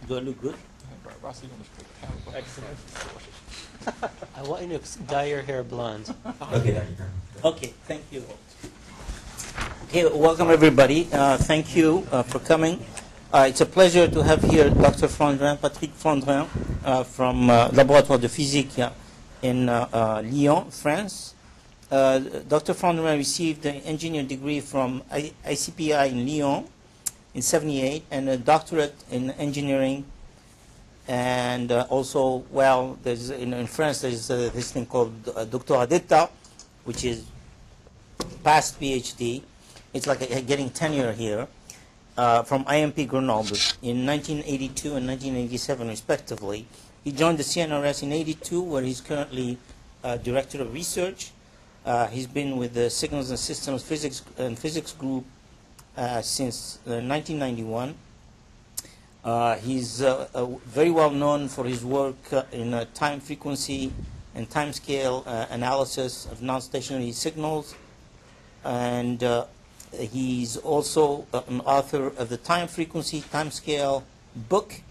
Do I look good? Excellent. I want you to dye your hair blonde. Okay. Okay, thank you. Okay, welcome everybody. Thank you for coming. It's a pleasure to have here Dr. Flandrin, Patrick Flandrin, from Laboratoire de Physique in Lyon, France. Dr. Flandrin received an engineering degree from ICPI in Lyon in '78 and a doctorate in engineering. And also, well, there's in France there's this thing called doctorat d'état, which is past PhD. It's like getting tenure here from IMP Grenoble in 1982 and 1987, respectively. He joined the CNRS in '82, where he's currently director of research. He's been with the Signals and Systems Physics Group since 1991. He's very well known for his work in time frequency and time scale analysis of non-stationary signals, and he's also an author of the time frequency time scale book.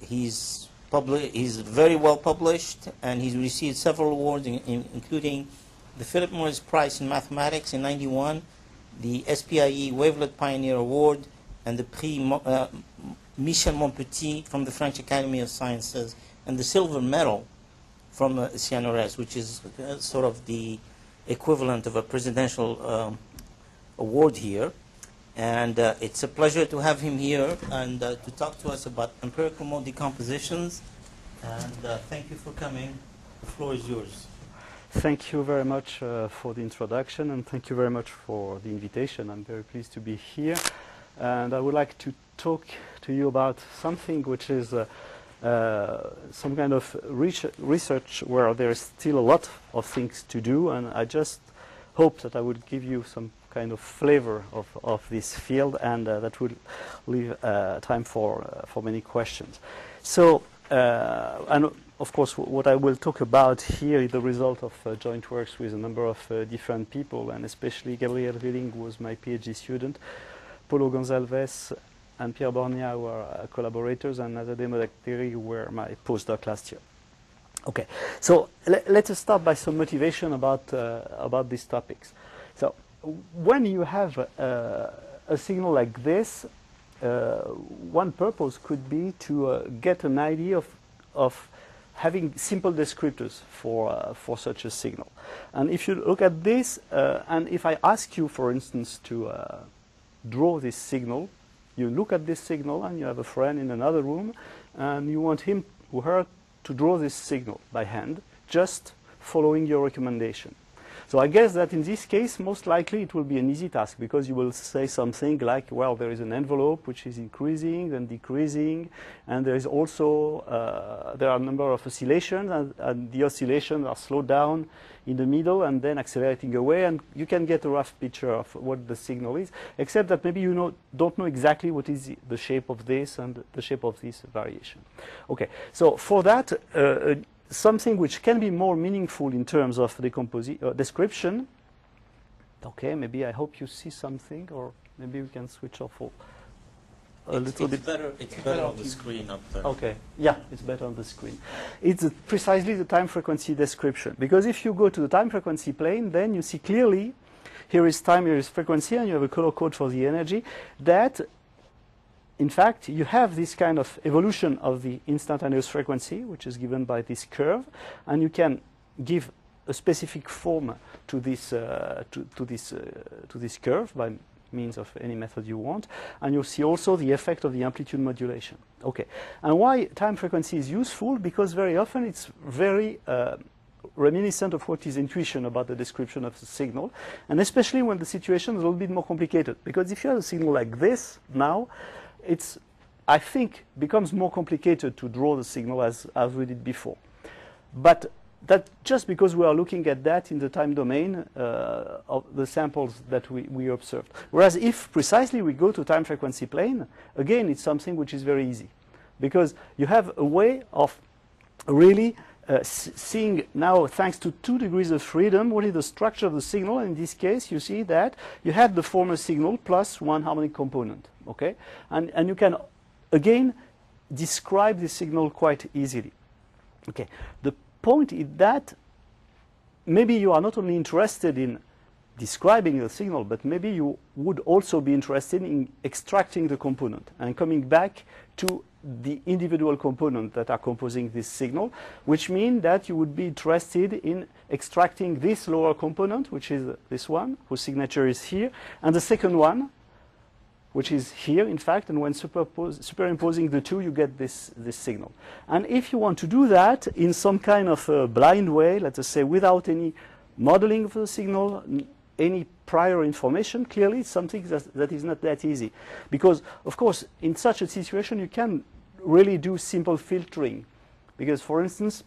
He's very well published, and he's received several awards, including the Philip Morris Prize in Mathematics in '91, the SPIE Wavelet Pioneer Award, and the Prix Michel Montpetit from the French Academy of Sciences, and the silver medal from the CNRS, which is sort of the equivalent of a presidential award here. And it's a pleasure to have him here and to talk to us about empirical mode decompositions. And thank you for coming. The floor is yours. Thank you very much for the introduction, and thank you very much for the invitation. I'm very pleased to be here. And I would like to talk to you about something which is some kind of research where there is still a lot of things to do, and I just hope that I would give you some kind of flavor of this field, and that will leave time for many questions. So, and of course, what I will talk about here is the result of joint works with a number of different people, and especially Gabriel Rilling, who was my PhD student, Paulo Gonçalves and Pierre Borgna were collaborators, and Azadeh Modakteri were my postdoc last year. Okay, so let us start by some motivation about these topics. So when you have a signal like this, one purpose could be to get an idea of having simple descriptors for such a signal. And if you look at this, and if I ask you, for instance, to draw this signal, you look at this signal and you have a friend in another room and you want him or her to draw this signal by hand, just following your recommendation. So I guess that in this case, most likely it will be an easy task, because you will say something like, well, there is an envelope which is increasing then decreasing, and there is also, there are a number of oscillations, and the oscillations are slowed down in the middle and then accelerating away, and you can get a rough picture of what the signal is, except that maybe you don't know exactly what is the shape of this and the shape of this variation. Okay, so for that, something which can be more meaningful in terms of description. Okay, maybe I hope you see something, or maybe we can switch off a little bit. It's better on the screen up there. Okay, yeah, it's better on the screen. It's precisely the time frequency description, because if you go to the time frequency plane, then you see clearly, here is time, here is frequency, and you have a color code for the energy, that in fact, you have this kind of evolution of the instantaneous frequency, which is given by this curve, and you can give a specific form to this this curve by means of any method you want, and you'll see also the effect of the amplitude modulation. Okay, and why time frequency is useful? Because very often it's very reminiscent of what is intuition about the description of the signal, and especially when the situation is a little bit more complicated. Because if you have a signal like this now, it's, I think, becomes more complicated to draw the signal as we did before. But that just because we are looking at that in the time domain of the samples that we observed. Whereas if precisely we go to time frequency plane, again, it's something which is very easy, because you have a way of really seeing now, thanks to 2 degrees of freedom, what is the structure of the signal. And in this case, you see that you have the former signal plus one harmonic component. Okay, and you can again, describe the signal quite easily. Okay. The point is that maybe you are not only interested in describing the signal, but maybe you would also be interested in extracting the component and coming back to the individual components that are composing this signal, which means that you would be interested in extracting this lower component, which is this one, whose signature is here, and the second one, which is here, in fact, and when superimposing the two, you get this signal. And if you want to do that in some kind of a blind way, let us say without any modeling of the signal, any prior information, clearly it's something that is not that easy. Because, of course, in such a situation, you can really do simple filtering. Because, for instance,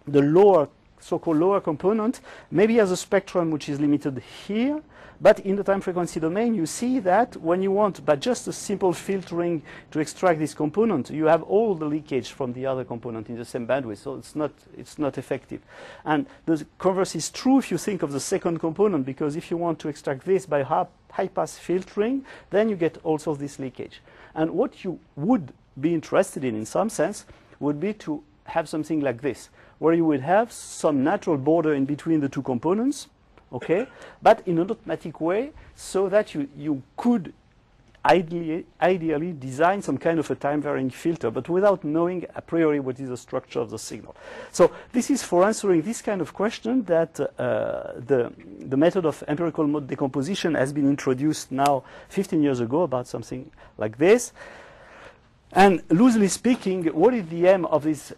the lower, so-called lower component maybe has a spectrum which is limited here, but in the time frequency domain, you see that when you want, by just a simple filtering to extract this component, you have all the leakage from the other component in the same bandwidth, so it's not effective. And the converse is true if you think of the second component, because if you want to extract this by high-pass filtering, then you get also this leakage. And what you would be interested in some sense, would be to have something like this, where you would have some natural border in between the two components, okay, but in an automatic way, so that you could ideally design some kind of a time-varying filter, but without knowing a priori what is the structure of the signal. So this is for answering this kind of question that the method of empirical mode decomposition has been introduced now 15 years ago, about something like this. And loosely speaking, what is the aim of this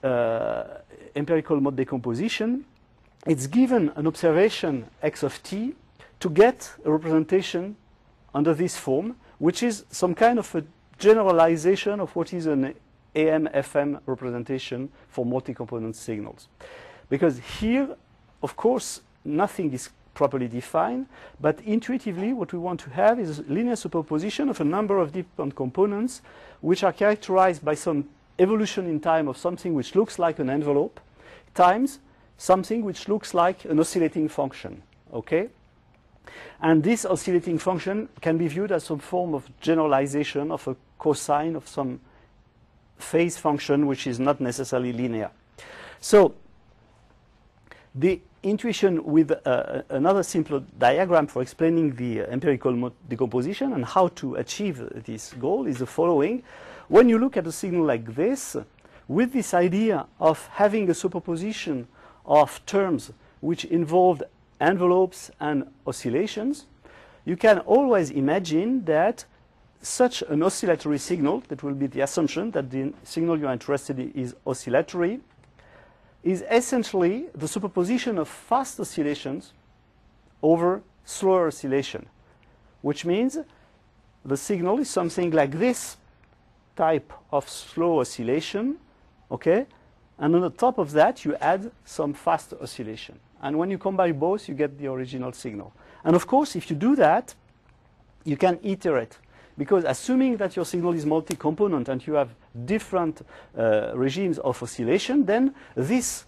empirical mode decomposition? It's given an observation x of t to get a representation under this form, which is some kind of a generalization of what is an AM-FM representation for multi-component signals. Because here, of course, nothing is properly defined, but intuitively what we want to have is a linear superposition of a number of different components which are characterized by some evolution in time of something which looks like an envelope times something which looks like an oscillating function, okay? And this oscillating function can be viewed as some form of generalization of a cosine of some phase function which is not necessarily linear. So the intuition with another simple diagram for explaining the empirical mode decomposition and how to achieve this goal is the following. When you look at a signal like this, with this idea of having a superposition of terms which involved envelopes and oscillations, you can always imagine that such an oscillatory signal, that will be the assumption that the signal you are interested in is oscillatory, is essentially the superposition of fast oscillations over slower oscillation, which means the signal is something like this type of slow oscillation, okay? And on the top of that, you add some fast oscillation. And when you combine both, you get the original signal. And of course, if you do that, you can iterate. Because assuming that your signal is multi-component and you have different regimes of oscillation, then this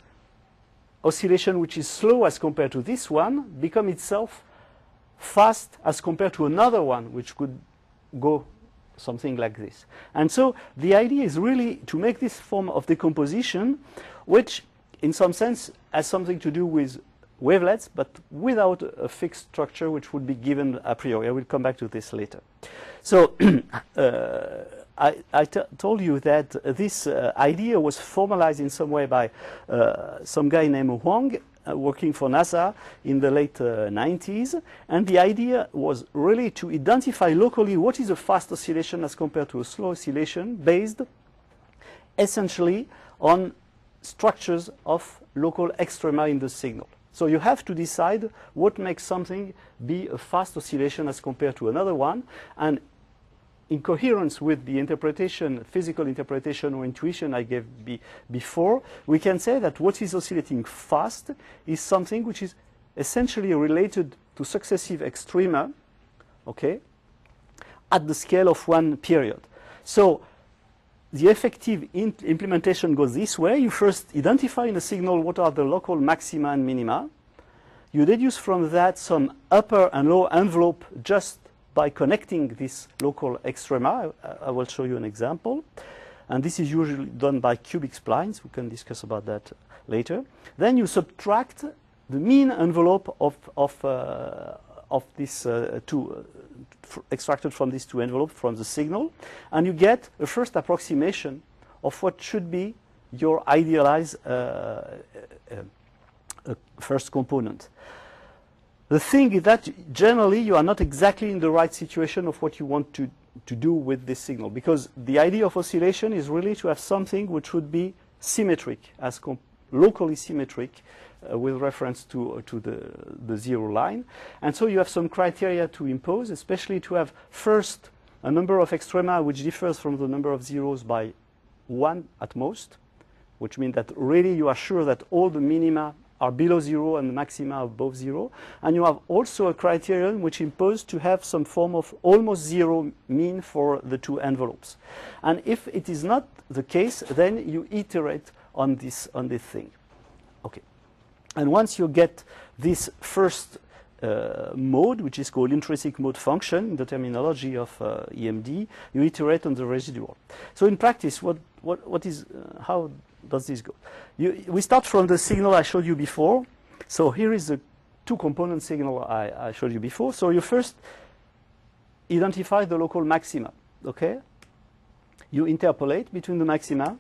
oscillation, which is slow as compared to this one, becomes itself fast as compared to another one, which could go something like this. And so the idea is really to make this form of decomposition, which in some sense has something to do with wavelets, but without a fixed structure which would be given a priori. I will come back to this later. So I told you that this idea was formalized in some way by some guy named Huang, working for NASA in the late 90s. And the idea was really to identify locally what is a fast oscillation as compared to a slow oscillation, based essentially on structures of local extrema in the signal. So you have to decide what makes something be a fast oscillation as compared to another one. And in coherence with the interpretation, physical interpretation or intuition I gave before, we can say that what is oscillating fast is something which is essentially related to successive extrema, okay, at the scale of one period. So the effective implementation goes this way. You first identify in a signal what are the local maxima and minima. You deduce from that some upper and lower envelope just by connecting this local extrema. I will show you an example. and this is usually done by cubic splines. We can discuss about that later. Then you subtract the mean envelope of this extracted from these two envelopes from the signal, and you get a first approximation of what should be your idealized first component. The thing is that generally you are not exactly in the right situation of what you want to do with this signal, because the idea of oscillation is really to have something which would be symmetric, as locally symmetric, with reference to the zero line. And so you have some criteria to impose, especially to have first a number of extrema which differs from the number of zeros by 1 at most, which means that really you are sure that all the minima are below 0 and the maxima are above 0. And you have also a criterion which imposes to have some form of almost zero mean for the two envelopes. And if it is not the case, then you iterate on this thing. Okay. And once you get this first mode, which is called intrinsic mode function in the terminology of EMD, you iterate on the residual. So in practice, how does this go? We start from the signal I showed you before. So here is the two-component signal I showed you before. So you first identify the local maxima. Okay? You interpolate between the maxima,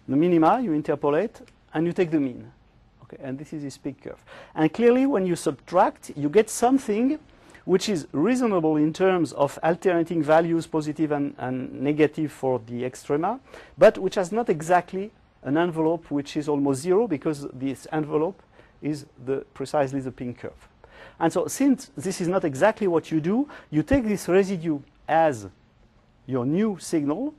the minima, you interpolate, and you take the mean. Okay? And this is this peak curve. And clearly, when you subtract, you get something which is reasonable in terms of alternating values, positive and negative for the extrema, but which has not exactly an envelope which is almost zero, because this envelope is precisely the pink curve. And so since this is not exactly what you do, you take this residue as your new signal,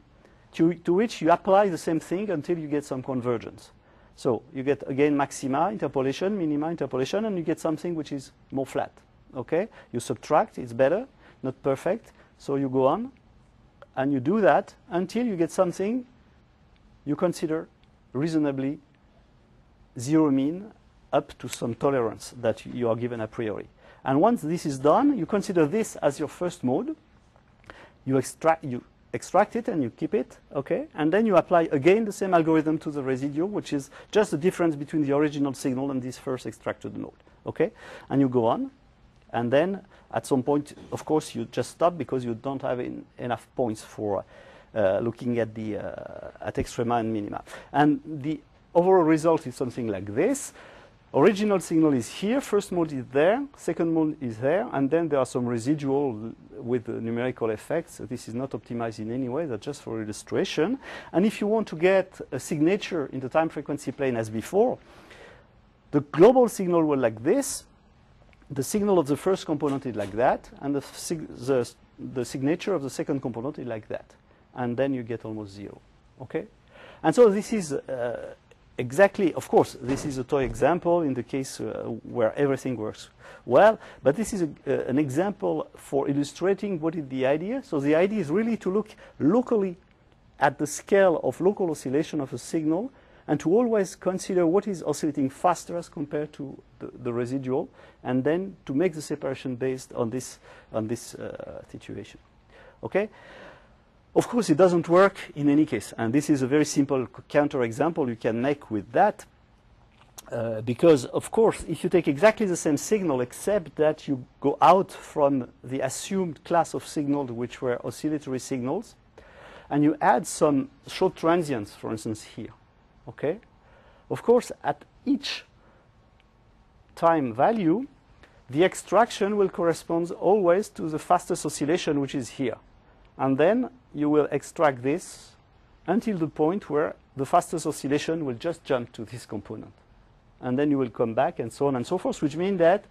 to which you apply the same thing until you get some convergence. So you get, again, maxima, interpolation, minima, interpolation, and you get something which is more flat. Okay? You subtract, it's better, not perfect, so you go on, and you do that until you get something you consider reasonably zero mean up to some tolerance that you are given a priori. And once this is done, you consider this as your first mode. You extract it and you keep it, okay? And then you apply again the same algorithm to the residual, which is just the difference between the original signal and this first extracted mode, okay? And you go on, and then at some point, of course, you just stop because you don't have enough points for looking at the at extrema and minima. And the overall result is something like this. Original signal is here, first mode is there, second mode is there, and then there are some residual with numerical effects. So this is not optimized in any way, that's just for illustration. And if you want to get a signature in the time frequency plane as before, the global signal will like this, the signal of the first component is like that, and the signature of the second component is like that. And then you get almost zero, okay? And so this is exactly, of course, this is a toy example in the case where everything works well, but this is an example for illustrating what is the idea. So the idea is really to look locally at the scale of local oscillation of a signal and to always consider what is oscillating faster as compared to the residual, and then to make the separation based on this situation, okay? Of course, it doesn't work in any case, and this is a very simple counterexample you can make with that, because, of course, if you take exactly the same signal, except that you go out from the assumed class of signals which were oscillatory signals, and you add some short transients, for instance, here, okay? Of course, at each time value, the extraction will correspond always to the fastest oscillation, which is here. And then you will extract this until the point where the fastest oscillation will just jump to this component. And then you will come back and so on and so forth, which means that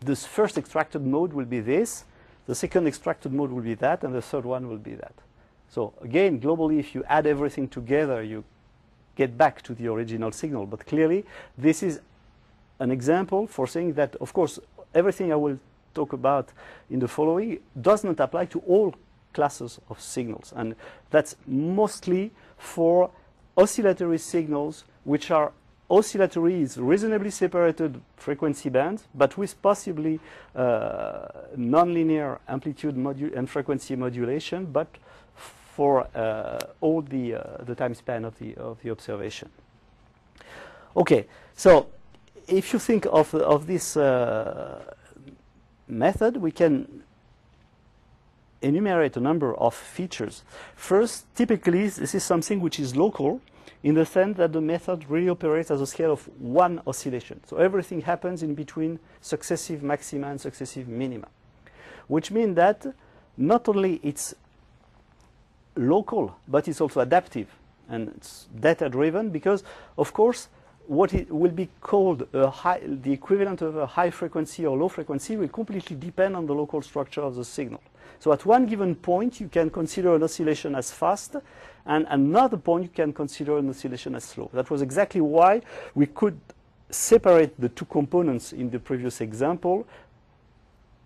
this first extracted mode will be this, the second extracted mode will be that, and the third one will be that. So again, globally, if you add everything together, you get back to the original signal. But clearly, this is an example for saying that, of course, everything I will talk about in the following does not apply to all classes of signals, and that's mostly for oscillatory signals, which are oscillatory is reasonably separated frequency bands, but with possibly nonlinear amplitude and frequency modulation, but for all the time span of the observation. Okay, so if you think of this method, we can enumerate a number of features. First, typically, this is something which is local in the sense that the method really operates as a scale of one oscillation. So everything happens in between successive maxima and successive minima, which means that not only it's local, but it's also adaptive and it's data-driven because, of course, what it will be called the equivalent of a high frequency or low frequency will completely depend on the local structure of the signal. So at one given point, you can consider an oscillation as fast, and another point you can consider an oscillation as slow. That was exactly why we could separate the two components in the previous example,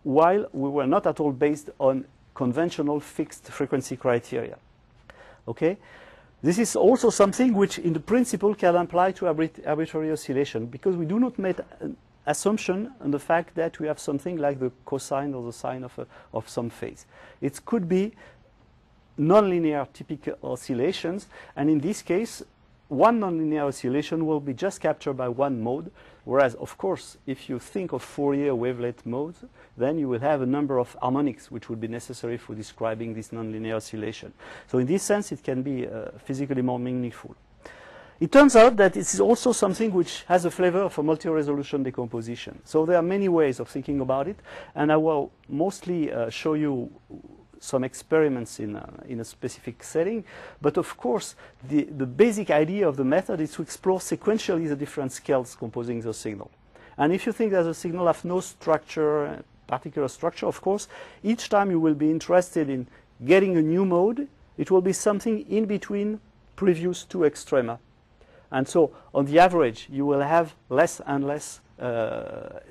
while we were not at all based on conventional fixed frequency criteria. Okay? This is also something which, in the principle, can apply to arbitrary oscillation, because we do not make an assumption on the fact that we have something like the cosine or the sine of some phase. It could be nonlinear typical oscillations, and in this case, one nonlinear oscillation will be just captured by one mode, whereas, of course, if you think of Fourier wavelet modes, then you will have a number of harmonics which would be necessary for describing this nonlinear oscillation. So in this sense, it can be physically more meaningful. It turns out that it is also something which has a flavor of a multi-resolution decomposition. So there are many ways of thinking about it, and I will mostly show you some experiments in a specific setting. But of course, the basic idea of the method is to explore sequentially the different scales composing the signal. And if you think that the signal has no structure, particular structure, of course, each time you will be interested in getting a new mode, it will be something in between previous two extrema. And so, on the average, you will have less and less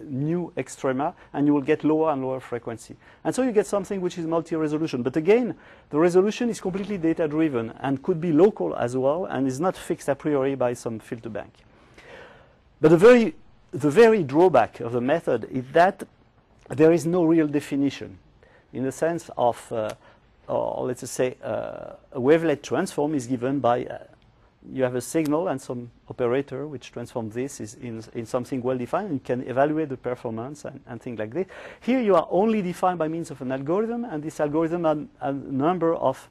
new extrema, and you will get lower and lower frequency. And so you get something which is multi-resolution. But again, the resolution is completely data-driven and could be local as well, and is not fixed a priori by some filter bank. But the very drawback of the method is that there is no real definition, in the sense of, or let's say, a wavelet transform is given by you have a signal and some operator which transforms this is in something well-defined, and you can evaluate the performance and things like this. Here you are only defined by means of an algorithm, and this algorithm has a number of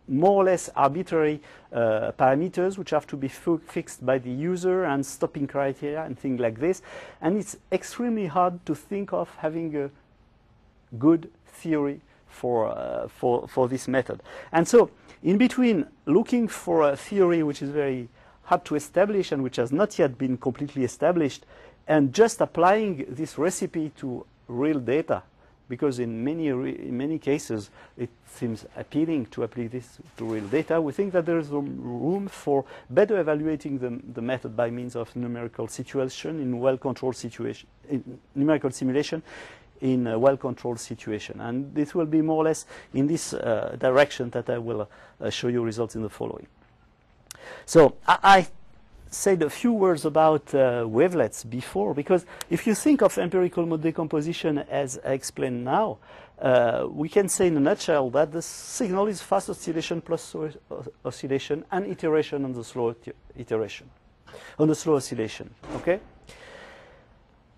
more or less arbitrary parameters which have to be fixed by the user, and stopping criteria and things like this. And it's extremely hard to think of having a good theory for this method. And so, in between looking for a theory which is very hard to establish and which has not yet been completely established, and just applying this recipe to real data, because in many cases it seems appealing to apply this to real data, we think that there is room for better evaluating the method by means of numerical situation in well-controlled situation, in numerical simulation in a well-controlled situation. And this will be more or less in this direction that I will show you results in the following. So I said a few words about wavelets before, because if you think of empirical mode decomposition as I explained now, we can say in a nutshell that the signal is fast oscillation plus oscillation and iteration on the slow iteration, on the slow oscillation. Okay.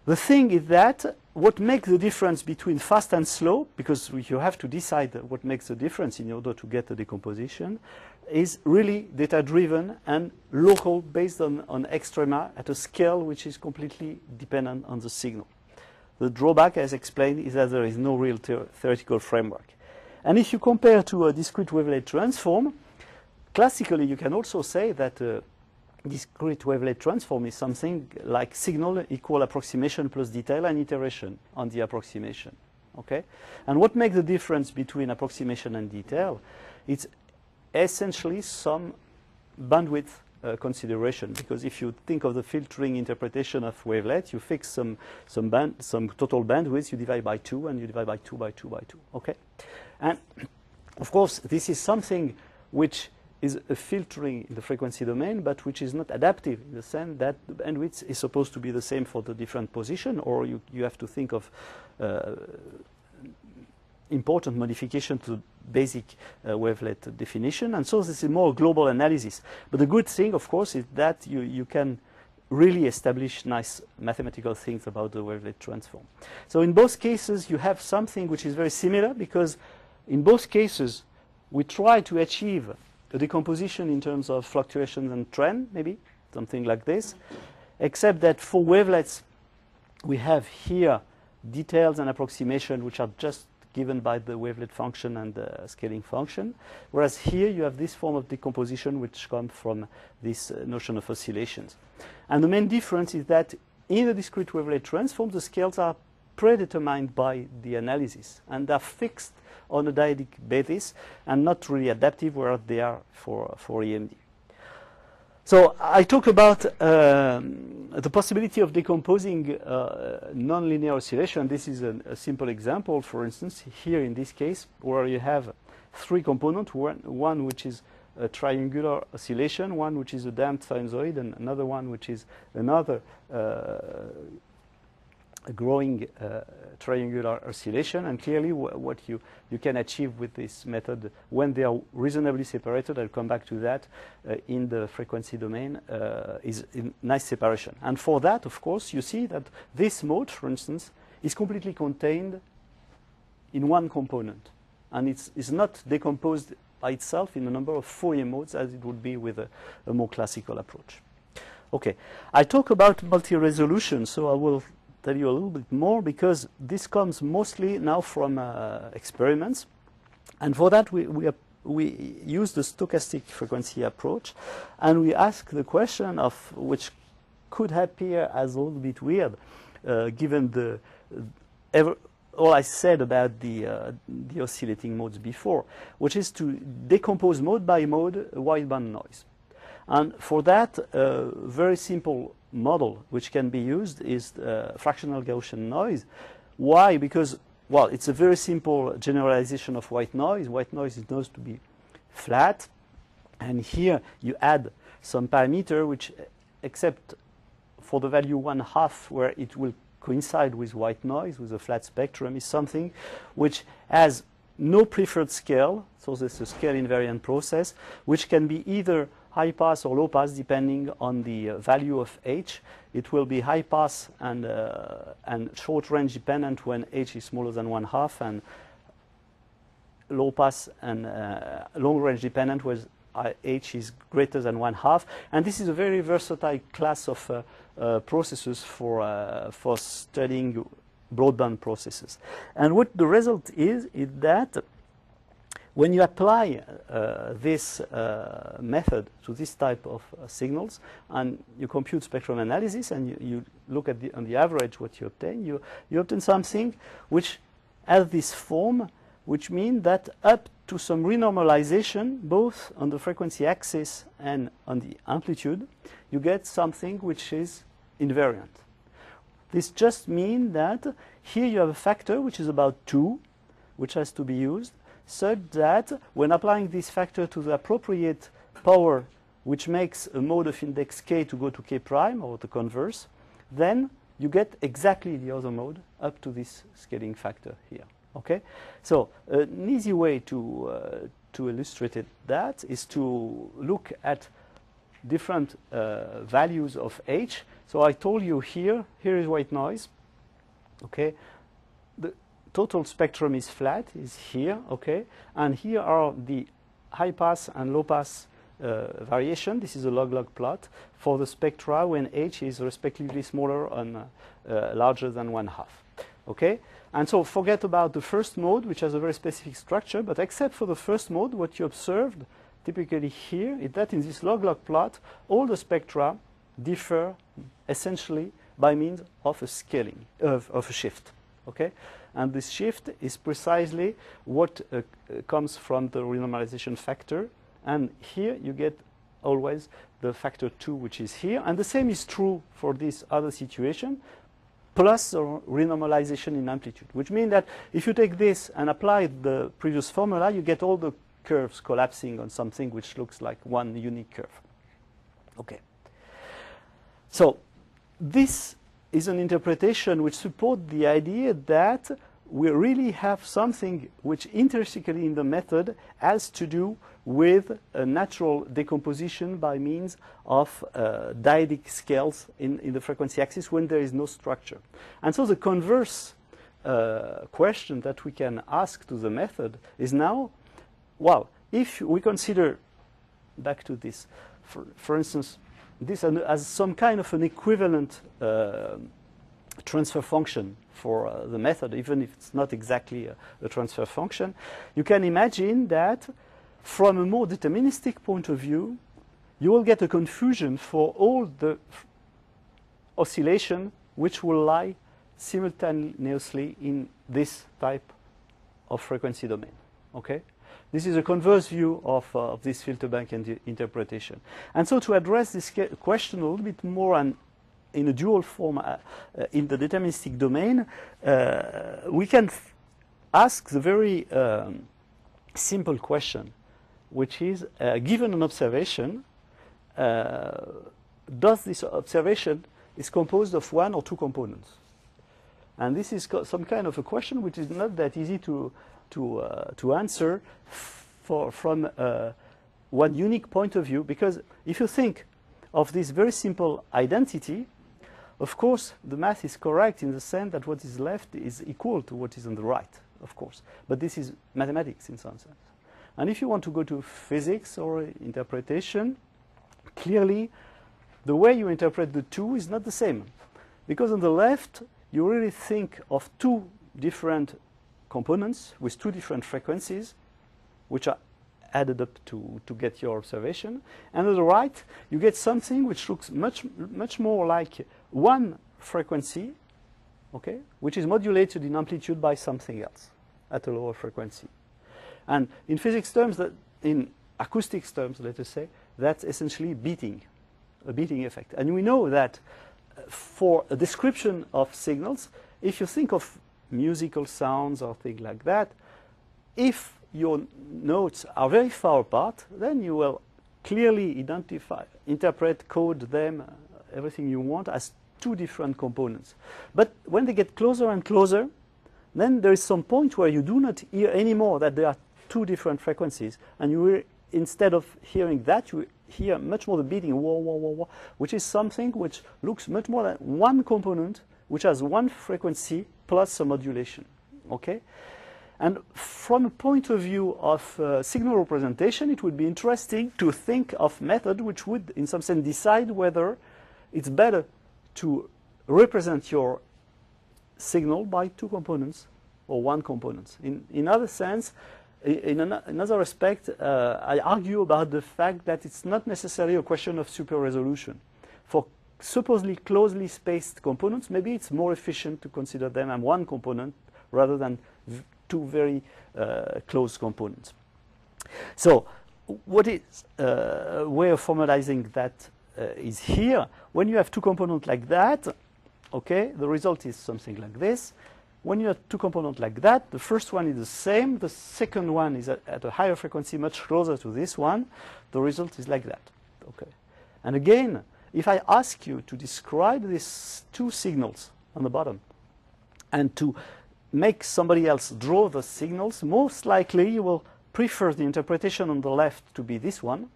The thing is that what makes the difference between fast and slow, because you have to decide what makes the difference in order to get the decomposition, is really data-driven and local, based on extrema at a scale which is completely dependent on the signal. The drawback, as explained, is that there is no real theoretical framework. And if you compare to a discrete wavelet transform, classically you can also say that discrete wavelet transform is something like signal equal approximation plus detail and iteration on the approximation. Okay? And what makes the difference between approximation and detail? It's essentially some bandwidth consideration, because if you think of the filtering interpretation of wavelet, you fix some total bandwidth, you divide by 2, and you divide by 2 by 2 by 2. Okay? And of course, this is something which is a filtering in the frequency domain, but which is not adaptive in the sense that the bandwidth is supposed to be the same for the different position, or you have to think of important modification to basic wavelet definition. And so this is more global analysis. But the good thing, of course, is that you can really establish nice mathematical things about the wavelet transform. So in both cases, you have something which is very similar, because in both cases, we try to achieve a decomposition in terms of fluctuations and trend, maybe, something like this, except that for wavelets, we have here details and approximation which are just given by the wavelet function and the scaling function, whereas here you have this form of decomposition which comes from this notion of oscillations. And the main difference is that in a discrete wavelet transform, the scales are predetermined by the analysis, and they're fixed on a dyadic basis and not really adaptive where they are for EMD. So I talk about the possibility of decomposing nonlinear oscillation. This is a simple example, for instance, here in this case, where you have three components, one which is a triangular oscillation, one which is a damped sinusoid, and another one which is another growing triangular oscillation. And clearly what you can achieve with this method when they are reasonably separated, I'll come back to that, in the frequency domain, is in nice separation. And for that, of course, you see that this mode, for instance, is completely contained in one component, and it's not decomposed by itself in a number of Fourier modes as it would be with a more classical approach. Okay, I talk about multi-resolution, so I will tell you a little bit more, because this comes mostly now from experiments, and for that we use the stochastic frequency approach, and we ask the question of, which could appear as a little bit weird, given all I said about the oscillating modes before, which is to decompose mode by mode a wideband noise. And for that, a very simple model which can be used is fractional Gaussian noise. Why? Because, well, it's a very simple generalization of white noise. White noise is known to be flat, and here you add some parameter which, except for the value 1/2 where it will coincide with white noise, with a flat spectrum, is something which has no preferred scale. So this is a scale invariant process, which can be either high pass or low pass depending on the value of h. It will be high pass and short range dependent when h is smaller than 1/2, and low pass and long range dependent when h is greater than 1/2. And this is a very versatile class of processes for studying broadband processes. And what the result is that when you apply this method to this type of signals, and you compute spectrum analysis, and you look at on the average what you obtain, you obtain something which has this form, which means that up to some renormalization, both on the frequency axis and on the amplitude, you get something which is invariant. This just means that here you have a factor which is about 2, which has to be used, such that when applying this factor to the appropriate power, which makes a mode of index k to go to k prime, or the converse, then you get exactly the other mode up to this scaling factor here. Okay, so an easy way to illustrate that is to look at different values of h. So I told you here is white noise. Okay, the total spectrum is flat, is here. Okay, and here are the high pass and low pass variation. This is a log-log plot for the spectra when h is respectively smaller and larger than 1/2. Okay, and so forget about the first mode, which has a very specific structure, but except for the first mode, what you observed typically here is that in this log-log plot, all the spectra differ essentially by means of a scaling, of a shift. Okay, and this shift is precisely what comes from the renormalization factor, and here you get always the factor 2, which is here, and the same is true for this other situation, plus the renormalization in amplitude, which means that if you take this and apply the previous formula, you get all the curves collapsing on something which looks like one unique curve. Okay. So this is an interpretation which supports the idea that we really have something which intrinsically in the method has to do with a natural decomposition by means of dyadic scales in the frequency axis when there is no structure. And so the converse question that we can ask to the method is now, well, if we consider, back to this, for instance, this as some kind of an equivalent transfer function for the method, even if it's not exactly a transfer function, you can imagine that from a more deterministic point of view, you will get a confusion for all the oscillation which will lie simultaneously in this type of frequency domain. Okay? This is a converse view of this filter bank interpretation. And so to address this question a little bit more and in a dual form in the deterministic domain, we can ask the very simple question, which is, given an observation, does this observation is composed of one or two components? And this is some kind of a question which is not that easy to answer from one unique point of view, because if you think of this very simple identity, of course, the math is correct in the sense that what is left is equal to what is on the right, of course. But this is mathematics in some sense. And if you want to go to physics or interpretation, clearly the way you interpret the two is not the same. Because on the left, you really think of two different components with two different frequencies, which are added up to get your observation. And on the right, you get something which looks much more like one frequency, okay, which is modulated in amplitude by something else at a lower frequency. And in physics terms, in acoustics terms, let us say, that's essentially beating, a beating effect. And we know that for a description of signals, if you think of musical sounds or things like that, if your notes are very far apart, then you will clearly identify, interpret, code them, everything you want as two different components. But when they get closer and closer, then there is some point where you do not hear anymore that there are two different frequencies, and you will, instead of hearing that, you hear much more the beating, wah, wah, wah, wah, which is something which looks much more like one component, which has one frequency plus a modulation. Okay? And from a point of view of signal representation, it would be interesting to think of method which would, in some sense, decide whether it's better to represent your signal by two components or one component. In other sense, in another respect, I argue about the fact that it's not necessarily a question of super resolution. For supposedly closely spaced components, maybe it's more efficient to consider them as one component rather than two very close components. So what is a way of formalizing that is here. When you have two components like that, okay, the result is something like this. When you have two components like that, the first one is the same, the second one is at a higher frequency, much closer to this one, the result is like that. Okay. And again, if I ask you to describe these two signals on the bottom and to make somebody else draw the signals, most likely you will prefer the interpretation on the left to be this one,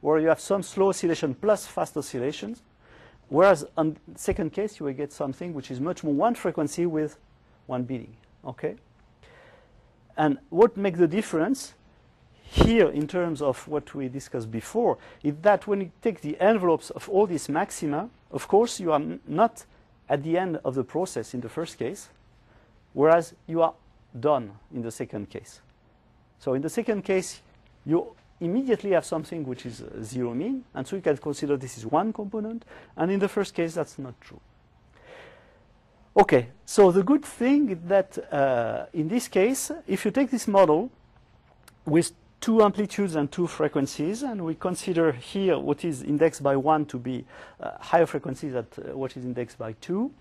where you have some slow oscillation plus fast oscillations, whereas on the second case you will get something which is much more one frequency with one beating. Okay? And what makes the difference here in terms of what we discussed before is that when you take the envelopes of all these maxima, of course you are not at the end of the process in the first case, whereas you are done in the second case. So in the second case, you immediately have something which is zero mean, and so you can consider this is one component, and in the first case that's not true. Okay, so the good thing is that in this case, if you take this model with two amplitudes and two frequencies, and we consider here what is indexed by 1 to be higher frequencies than what is indexed by 2,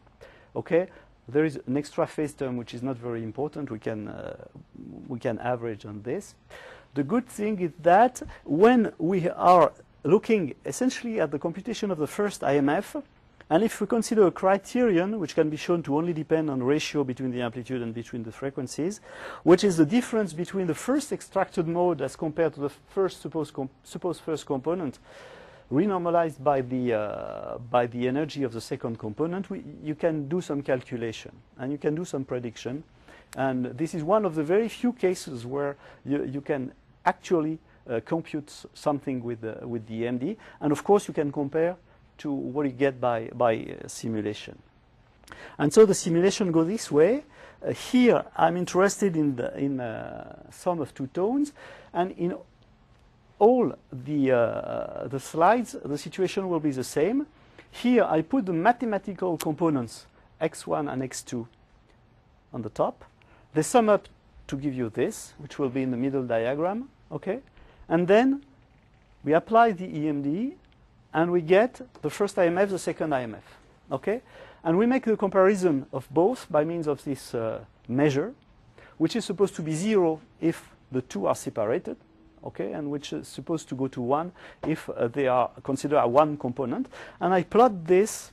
okay, there is an extra phase term which is not very important. We can average on this. The good thing is that when we are looking essentially at the computation of the first IMF, And if we consider a criterion, which can be shown to only depend on ratio between the amplitude and between the frequencies, which is the difference between the first extracted mode as compared to the first supposed first component, renormalized by the energy of the second component, you can do some calculation and you can do some prediction. And this is one of the very few cases where you can actually compute something with the MD. And of course, you can compare to what you get by simulation. And so the simulation goes this way. Here, I'm interested in the sum of two tones, and in all the slides, the situation will be the same. Here, I put the mathematical components x1 and x2 on the top. They sum up to give you this, which will be in the middle diagram, okay? And then we apply the EMD, and we get the first IMF, the second IMF, okay? And we make the comparison of both by means of this measure, which is supposed to be 0 if the two are separated, okay? And which is supposed to go to 1 if they are considered one component. And I plot this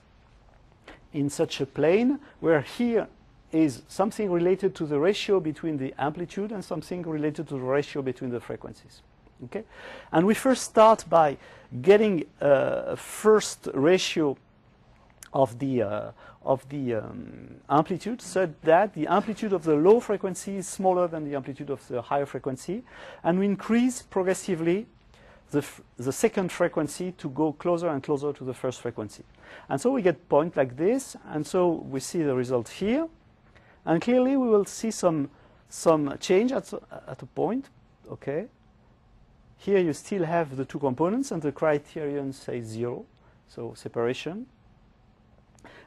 in such a plane where here is something related to the ratio between the amplitude and something related to the ratio between the frequencies. Okay, and we first start by getting first ratio of the amplitude, so that the amplitude of the low frequency is smaller than the amplitude of the higher frequency, and we increase progressively the second frequency to go closer and closer to the first frequency. And so we get point like this, and so we see the result here, and clearly we will see some change at a point. Okay. Here you still have the two components, and the criterion says 0, so separation.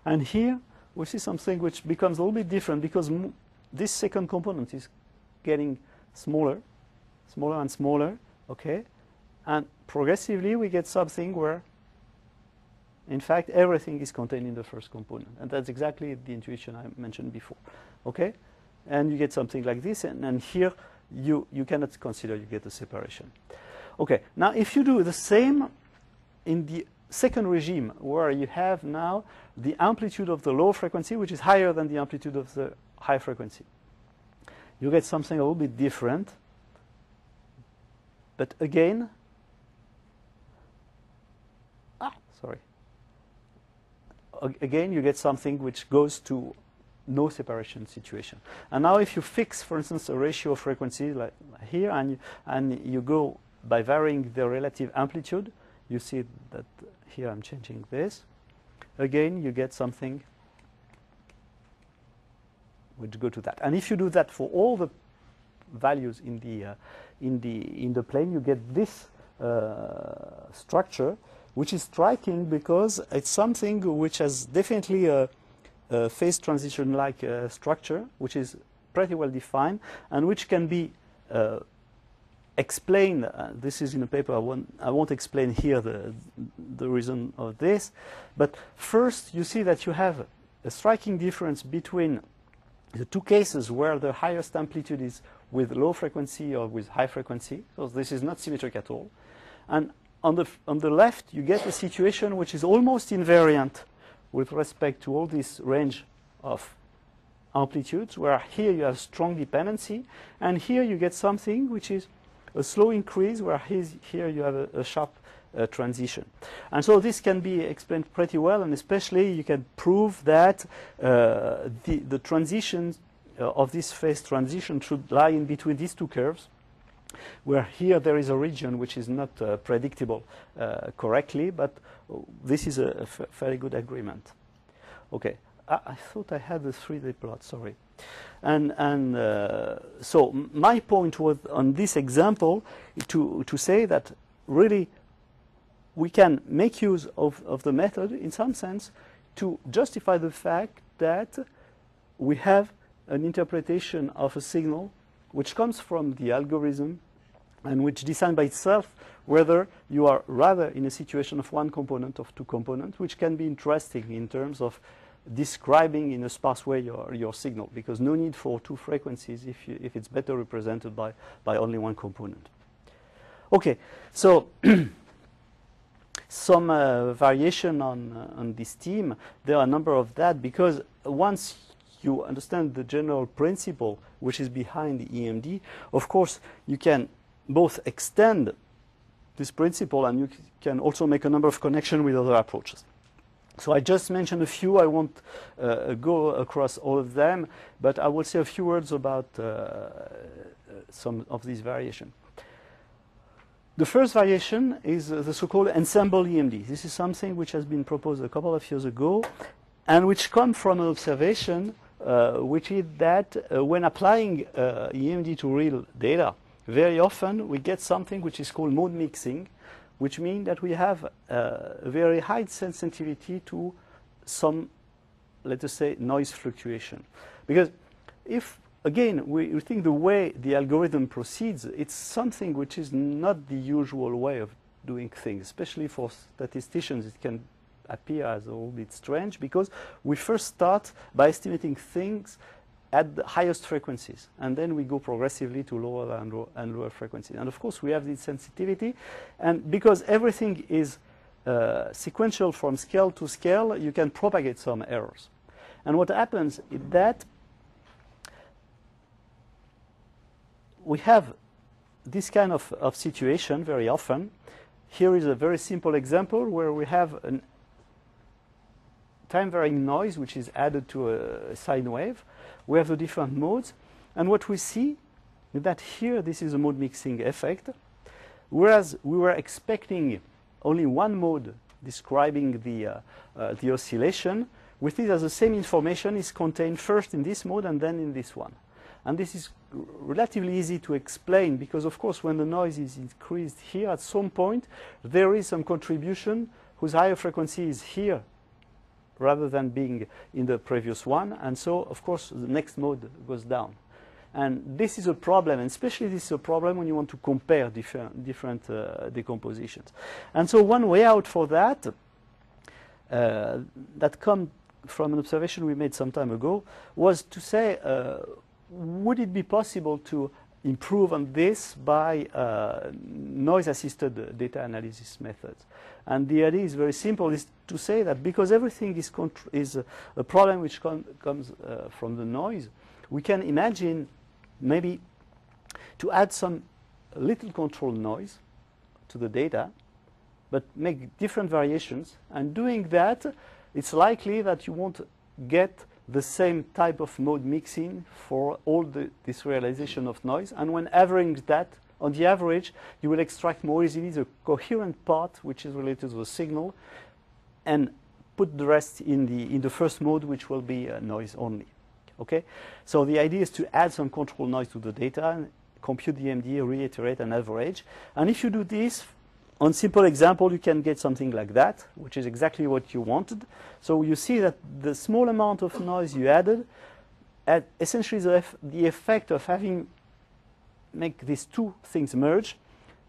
And here we see something which becomes a little bit different, because this second component is getting smaller and smaller, okay? And progressively we get something where, in fact, everything is contained in the first component. And that's exactly the intuition I mentioned before, okay? And you get something like this, and here you cannot consider you get a separation. Okay, now if you do the same in the second regime, where you have now the amplitude of the low frequency, which is higher than the amplitude of the high frequency, you get something a little bit different. But again, again you get something which goes to no separation situation. And now if you fix, for instance, a ratio of frequencies like here, and you go by varying the relative amplitude, you see that here I'm changing this. Again, you get something which go to that. And if you do that for all the values in the plane, you get this structure, which is striking because it's something which has definitely a phase transition-like structure, which is pretty well defined, and which can be explained. This is in a paper. I won't explain here the reason of this, but first you see that you have a striking difference between the two cases where the highest amplitude is with low frequency or with high frequency. So this is not symmetric at all. And on the left, you get a situation which is almost invariant with respect to all this range of amplitudes, where here you have strong dependency, and here you get something which is a slow increase, where here you have a sharp transition. And so this can be explained pretty well, and especially you can prove that the transition of this phase transition should lie in between these two curves, where here there is a region which is not predictable correctly, but this is a fairly good agreement. Okay, I thought I had the 3D plot, sorry. And so my point was on this example to say that really we can make use of the method in some sense to justify the fact that we have an interpretation of a signal which comes from the algorithm and which decides by itself whether you are rather in a situation of one component or two components, which can be interesting in terms of describing in a sparse way your signal, because no need for two frequencies if it's better represented by only one component. Okay, so some variation on this theme. There are a number of that, because once you understand the general principle which is behind the EMD, of course you can both extend this principle and you can also make a number of connections with other approaches. So I just mentioned a few. I won't go across all of them, but I will say a few words about some of these variations. The first variation is the so-called ensemble EMD. This is something which has been proposed a couple of years ago and which comes from an observation which is that when applying EMD to real data, very often we get something which is called mode mixing, which means that we have a very high sensitivity to some, let us say, noise fluctuation. Because if, again, we think the way the algorithm proceeds, it's something which is not the usual way of doing things, especially for statisticians. It can appear as a little bit strange, because we first start by estimating things at the highest frequencies, and then we go progressively to lower and lower frequencies. And of course we have this sensitivity, and because everything is sequential from scale to scale, you can propagate some errors. And what happens is that we have this kind of situation very often. Here is a very simple example where we have a time-varying noise which is added to a sine wave. We have the different modes, and what we see is that here this is a mode mixing effect, whereas we were expecting only one mode describing the oscillation. With it, as the same information is contained first in this mode and then in this one. And this is relatively easy to explain, because of course when the noise is increased here, at some point there is some contribution whose higher frequency is here rather than being in the previous one, and so of course the next mode goes down. And this is a problem, and especially this is a problem when you want to compare different decompositions. And so one way out for that, that comes from an observation we made some time ago, was to say, would it be possible to improve on this by noise-assisted data analysis methods? And the idea is very simple, is to say that because everything is a problem which comes from the noise, we can imagine maybe to add some little control noise to the data, but make different variations. And doing that, it's likely that you won't get the same type of mode mixing for all this realization of noise. And when averaging that, on the average, you will extract more easily the coherent part, which is related to the signal, and put the rest in the first mode, which will be noise only. Okay? So the idea is to add some control noise to the data, and compute the MD, reiterate, and average. And if you do this, on simple example, you can get something like that, which is exactly what you wanted. So you see that the small amount of noise you added had essentially the effect of having make these two things merge.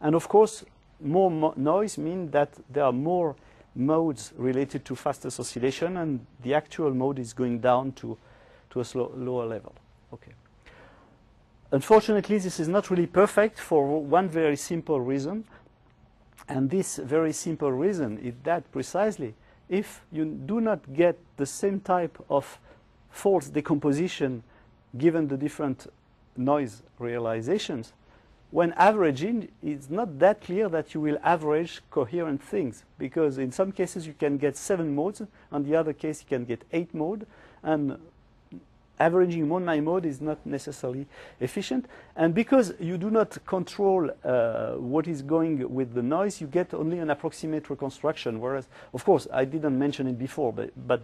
And of course, more noise means that there are more modes related to fastest oscillation, and the actual mode is going down to a lower level. Okay. Unfortunately, this is not really perfect for one very simple reason. And this very simple reason is that precisely if you do not get the same type of false decomposition given the different noise realizations, when averaging, it's not that clear that you will average coherent things, because in some cases you can get 7 modes, on the other case you can get 8 modes, and averaging mode by mode is not necessarily efficient. And because you do not control what is going with the noise, you get only an approximate reconstruction, whereas, of course, I didn't mention it before, but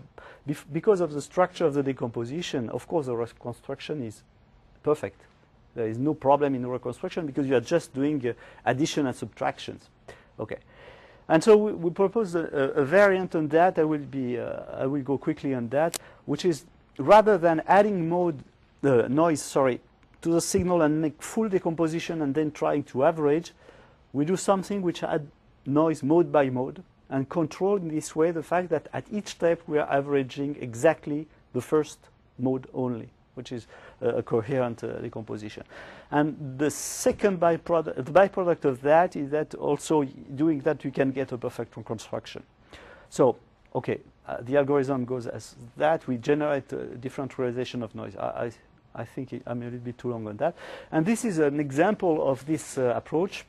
because of the structure of the decomposition, of course, the reconstruction is perfect. There is no problem in the reconstruction because you are just doing addition and subtractions. Okay. And so we propose a variant on that. I will go quickly on that, which is rather than adding noise to the signal and make full decomposition and then trying to average, we do something which add noise mode by mode and control in this way the fact that at each step we are averaging exactly the first mode only. which is a coherent decomposition. And the second byproduct of that is that also doing that you can get a perfect reconstruction. So, okay, the algorithm goes as that. We generate a different realization of noise. I think I'm a little bit too long on that. And this is an example of this approach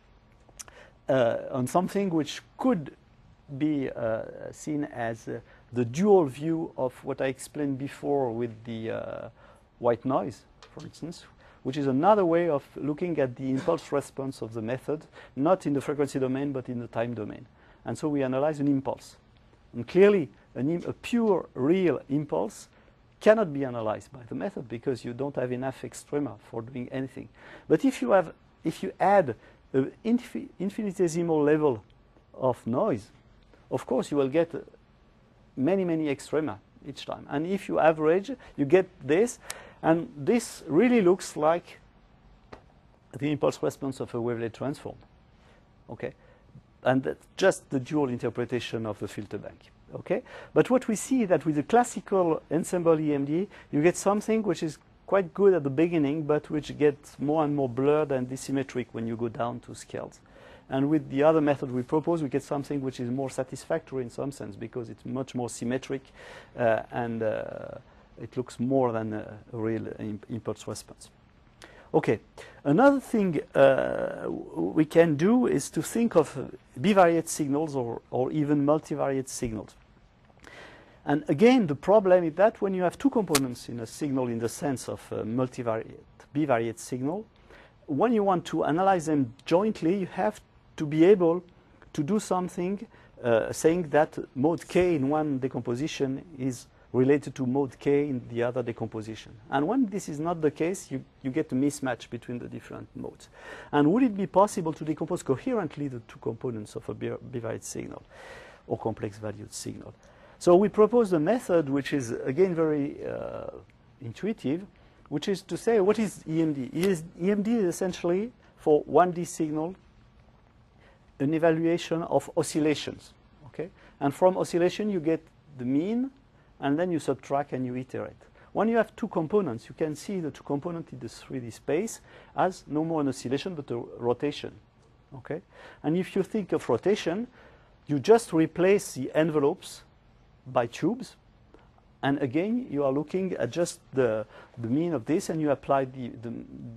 on something which could be seen as the dual view of what I explained before with the white noise, for instance, which is another way of looking at the impulse response of the method, not in the frequency domain, but in the time domain. And so we analyze an impulse. And clearly, a pure, real impulse cannot be analyzed by the method because you don't have enough extrema for doing anything. But if you add an infinitesimal level of noise, of course you will get many, many extrema each time. And if you average, you get this. And this really looks like the impulse response of a wavelet transform. Okay? And that's just the dual interpretation of the filter bank. Okay? But what we see is that with the classical ensemble EMD, you get something which is quite good at the beginning, but which gets more and more blurred and dissymmetric when you go down to scales. And with the other method we propose, we get something which is more satisfactory in some sense because it's much more symmetric and it looks more than a real impulse response. Okay, another thing we can do is to think of bivariate signals or even multivariate signals. And again, the problem is that when you have two components in a signal in the sense of a bivariate signal, when you want to analyze them jointly, you have to be able to do something saying that mode K in one decomposition is related to mode K in the other decomposition. And when this is not the case, you get a mismatch between the different modes. And would it be possible to decompose coherently the two components of a bivariate signal or complex valued signal? So we propose a method which is, again, very intuitive, which is to say, what is EMD? EMD is essentially, for 1D signal, an evaluation of oscillations. Okay? And from oscillation, you get the mean, and then you subtract and you iterate. When you have two components, you can see the two components in the 3D space as no more an oscillation, but a rotation. Okay? And if you think of rotation, you just replace the envelopes by tubes. And again, you are looking at just the mean of this, and you apply the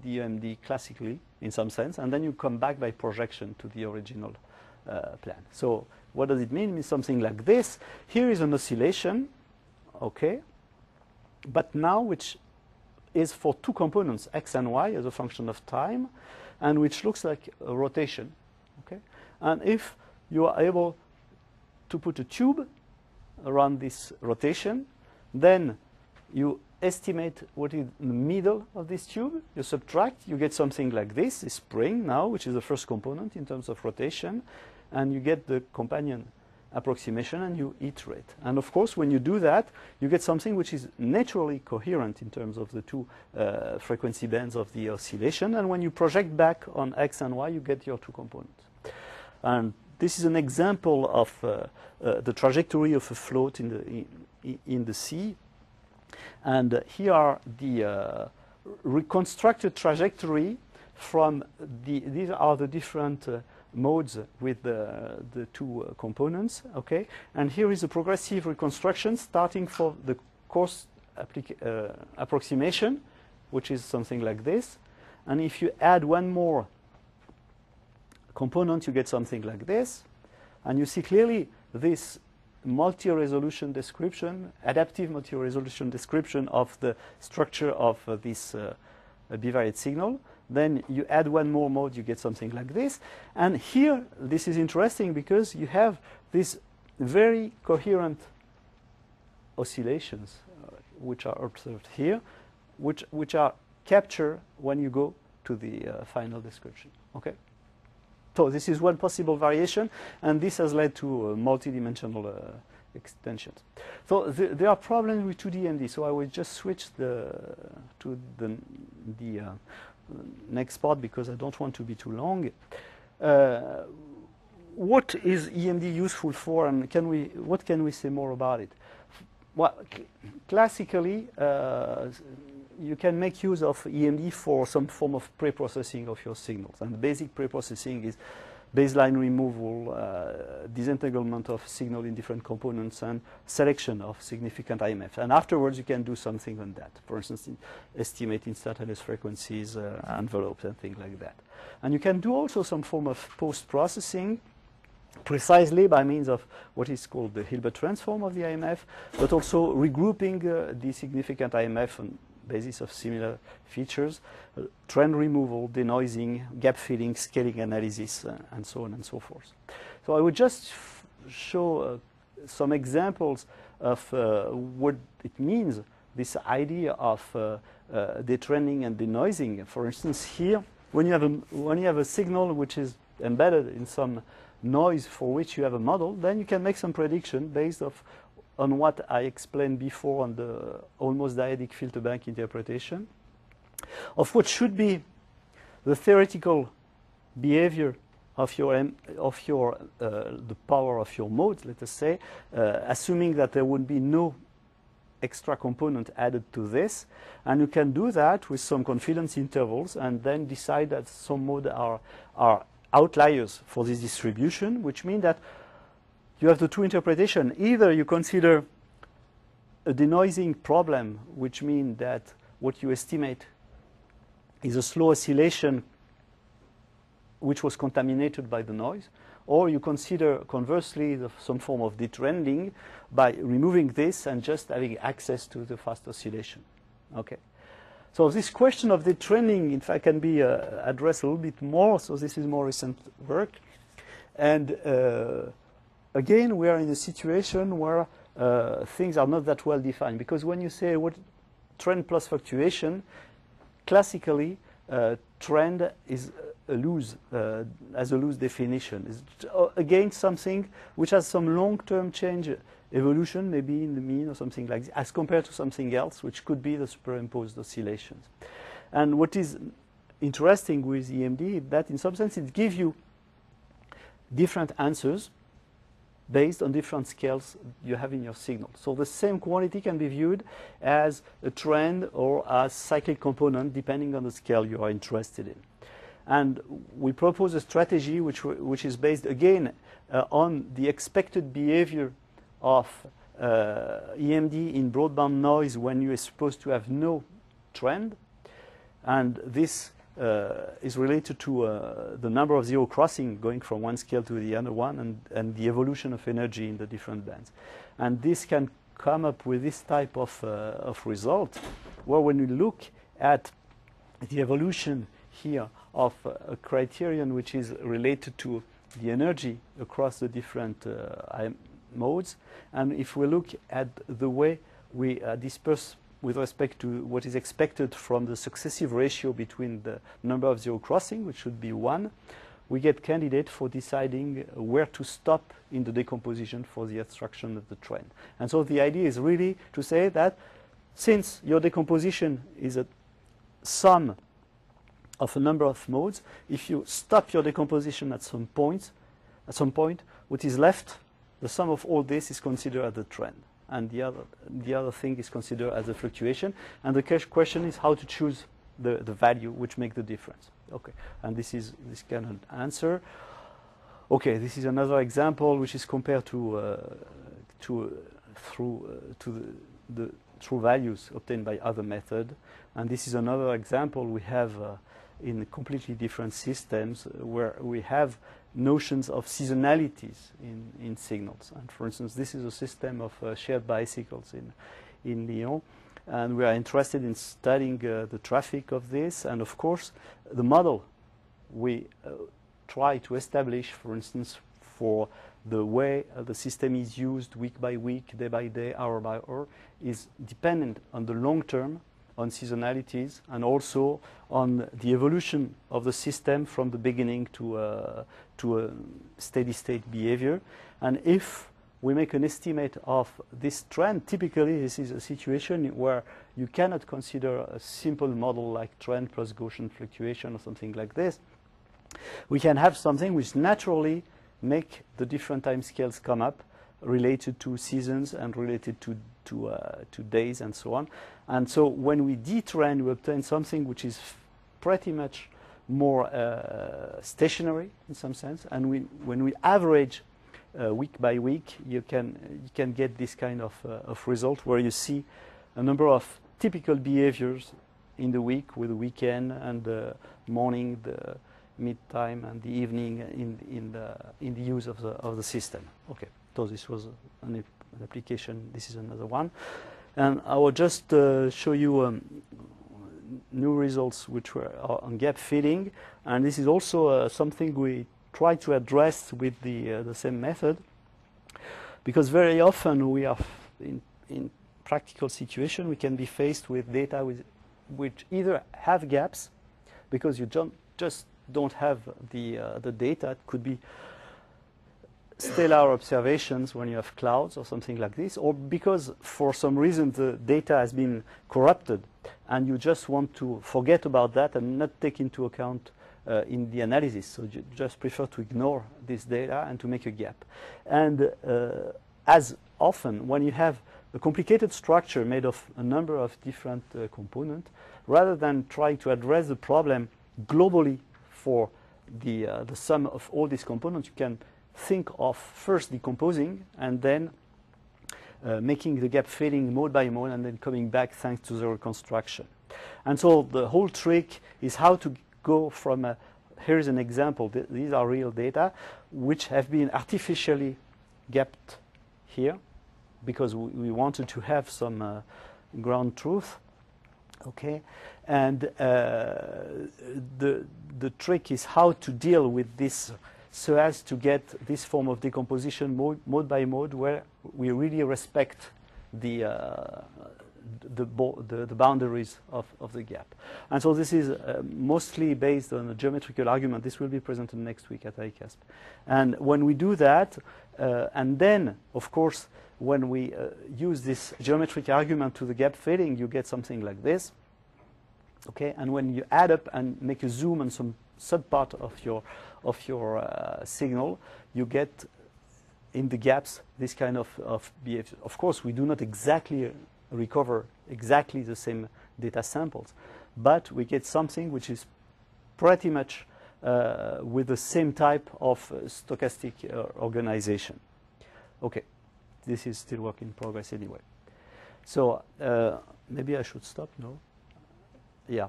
EMD classically, in some sense, and then you come back by projection to the original plan. So what does it mean? It means something like this. Here is an oscillation, okay, but now which is for two components, x and y, as a function of time, and which looks like a rotation, okay? And if you are able to put a tube around this rotation, then you estimate what is in the middle of this tube, you subtract, you get something like this spring now, which is the first component in terms of rotation, and you get the companion approximation and you iterate. And of course, when you do that, you get something which is naturally coherent in terms of the two frequency bands of the oscillation, and when you project back on x and y, you get your two components. And this is an example of the trajectory of a float in the sea. And here are the reconstructed trajectory from these are the different modes with the two components, okay? And here is a progressive reconstruction starting for the coarse approximation, which is something like this. And if you add one more component, you get something like this. And you see clearly this multi-resolution description, adaptive multi-resolution description of the structure of this bivariate signal. Then you add one more mode, you get something like this. And here, this is interesting because you have these very coherent oscillations which are observed here, which are captured when you go to the final description. Okay? So this is one possible variation, and this has led to multidimensional extensions. So there are problems with 2D EMD, so I will just switch to the next part because I don't want to be too long. What is EMD useful for, and what can we say more about it? Well, classically, you can make use of EMD for some form of pre-processing of your signals. And basic pre-processing is baseline removal, disentanglement of signal in different components, and selection of significant IMF. And afterwards, you can do something on that. For instance, estimate instantaneous frequencies, envelopes, and things like that. And you can do also some form of post-processing, precisely by means of what is called the Hilbert transform of the IMF, but also regrouping the significant IMF on basis of similar features, trend removal, denoising, gap filling, scaling analysis, and so on and so forth. So I would just show some examples of what it means, this idea of detrending and denoising. For instance, here, when you have a signal which is embedded in some noise for which you have a model, then you can make some prediction based on what I explained before on the almost dyadic filter bank interpretation of what should be the theoretical behavior of the power of your modes, let us say, assuming that there would be no extra component added to this, and you can do that with some confidence intervals and then decide that some modes are outliers for this distribution, which means that you have the two interpretations. Either you consider a denoising problem, which means that what you estimate is a slow oscillation which was contaminated by the noise, or you consider conversely some form of detrending by removing this and just having access to the fast oscillation. Okay. So this question of detrending, in fact, can be addressed a little bit more. So this is more recent work. And again, we are in a situation where things are not that well defined. Because when you say what trend plus fluctuation, classically, trend is has a loose definition. It's again something which has some long-term change evolution, maybe in the mean or something like this, as compared to something else, which could be the superimposed oscillations. And what is interesting with EMD is that in some sense it gives you different answers based on different scales you have in your signal. So the same quantity can be viewed as a trend or as cyclic component depending on the scale you are interested in. And we propose a strategy which is based again on the expected behavior of EMD in broadband noise when you are supposed to have no trend. And this is related to the number of zero crossing going from one scale to the other one and the evolution of energy in the different bands. And this can come up with this type of result where when you look at the evolution here of a criterion which is related to the energy across the different modes, and if we look at the way we disperse with respect to what is expected from the successive ratio between the number of zero crossing, which should be 1, we get candidate for deciding where to stop in the decomposition for the extraction of the trend. And so the idea is really to say that since your decomposition is a sum of a number of modes, if you stop your decomposition at some point, what is left, the sum of all this is considered as the trend, and the other thing is considered as a fluctuation. And the question is how to choose the value which make the difference. Okay, and this kind of answer. Okay, this is another example which is compared to the true values obtained by other method, and this is another example we have in completely different systems where we have notions of seasonalities in signals. And for instance, this is a system of shared bicycles in Lyon, and we are interested in studying the traffic of this. And of course, the model we try to establish, for instance, for the way the system is used week by week, day by day, hour by hour, is dependent on the long term, on seasonalities, and also on the evolution of the system from the beginning to a steady state behavior. And if we make an estimate of this trend, typically this is a situation where you cannot consider a simple model like trend plus Gaussian fluctuation or something like this. We can have something which naturally make the different time scales come up related to seasons and related to to days and so on. And so when we detrain, we obtain something which is pretty much more stationary in some sense. And when we average week by week, you can get this kind of result where you see a number of typical behaviors in the week, with the weekend and the morning, the mid-time, and the evening in the use of the system. Okay, so this was an application. This is another one, and I will just show you new results which were on gap filling, and this is also something we try to address with the same method, because very often we are in practical situation we can be faced with data which either have gaps because you just don't have the data. It could be stellar observations when you have clouds or something like this, or because for some reason the data has been corrupted and you just want to forget about that and not take into account in the analysis. So you just prefer to ignore this data and to make a gap. And as often when you have a complicated structure made of a number of different components, rather than trying to address the problem globally for the sum of all these components, you can think of first decomposing and then making the gap filling mode by mode and then coming back thanks to the reconstruction. And so the whole trick is how to go from here's an example. These are real data which have been artificially gapped here because we wanted to have some ground truth. Okay, and the trick is how to deal with this so as to get this form of decomposition mode by mode, where we really respect the boundaries of the gap. And so this is mostly based on a geometrical argument. This will be presented next week at ICASP. And when we do that, and then, of course, when we use this geometric argument to the gap filling, you get something like this. Okay, and when you add up and make a zoom on some subpart of your signal, you get in the gaps this kind of behavior. Of course, we do not exactly recover exactly the same data samples, but we get something which is pretty much with the same type of stochastic organization. Okay, this is still work in progress anyway. So maybe I should stop, no? Yeah.